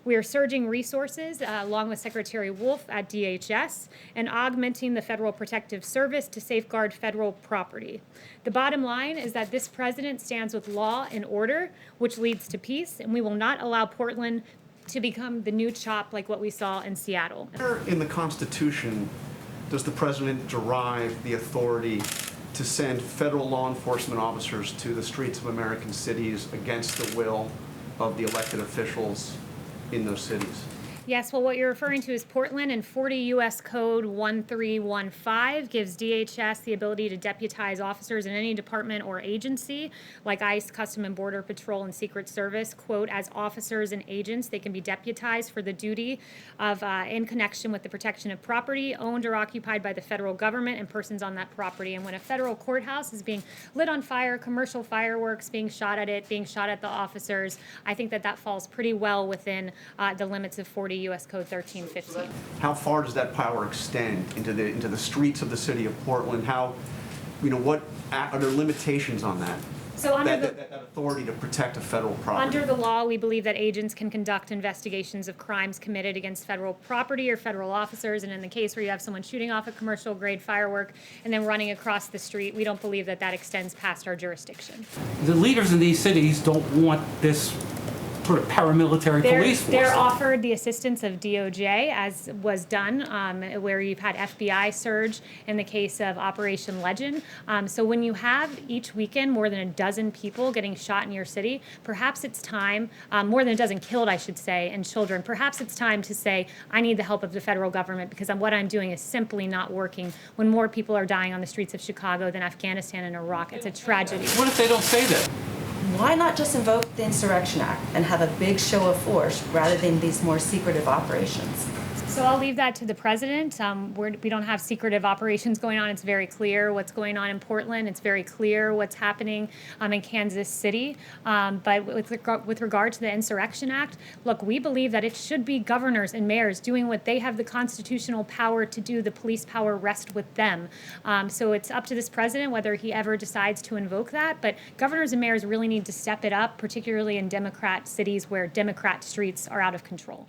We are surging resources along with Secretary Wolf at DHS and augmenting the Federal Protective Service to safeguard federal property. The bottom line is that this president stands with law and order, which leads to peace, and we will not allow Portland to become the new CHOP like what we saw in Seattle. Where in the Constitution does the president derive the authority to send federal law enforcement officers to the streets of American cities against the will of the elected officials in those cities? Yes, well, what you're referring to is Portland, and 40 U.S. Code 1315 gives DHS the ability to deputize officers in any department or agency, like ICE, Custom and Border Patrol, and Secret Service, quote, as officers and agents. They can be deputized for the duty of, in connection with the protection of property owned or occupied by the federal government and persons on that property. And when a federal courthouse is being lit on fire, commercial fireworks being shot at it, being shot at the officers, I think that falls pretty well within the limits of 40 U.S. Code 1315. How far does that power extend into the streets of the city of Portland? How, what are there limitations on that? So under that authority to protect a federal property? Under the law, we believe that agents can conduct investigations of crimes committed against federal property or federal officers. And in the case where you have someone shooting off a commercial grade firework and then running across the street, we don't believe that extends past our jurisdiction. The leaders in these cities don't want this sort of paramilitary police force. They're offered the assistance of DOJ, as was done, where you've had FBI surge in the case of Operation Legend. So when you have each weekend more than a dozen people getting shot in your city, perhaps it's time, more than a dozen killed, I should say, and children, perhaps it's time to say, I need the help of the federal government because what I'm doing is simply not working when more people are dying on the streets of Chicago than Afghanistan and Iraq. It's a tragedy. What if they don't say that? Why not just invoke the Insurrection Act and have a big show of force rather than these more secretive operations? So I'll leave that to the president. We don't have secretive operations going on. It's very clear what's going on in Portland. It's very clear what's happening in Kansas City. But with regard to the Insurrection Act, look, we believe that it should be governors and mayors doing what they have the constitutional power to do. The police power rests with them. So it's up to this president whether he ever decides to invoke that. But governors and mayors really need to step it up, particularly in Democrat cities where Democrat streets are out of control.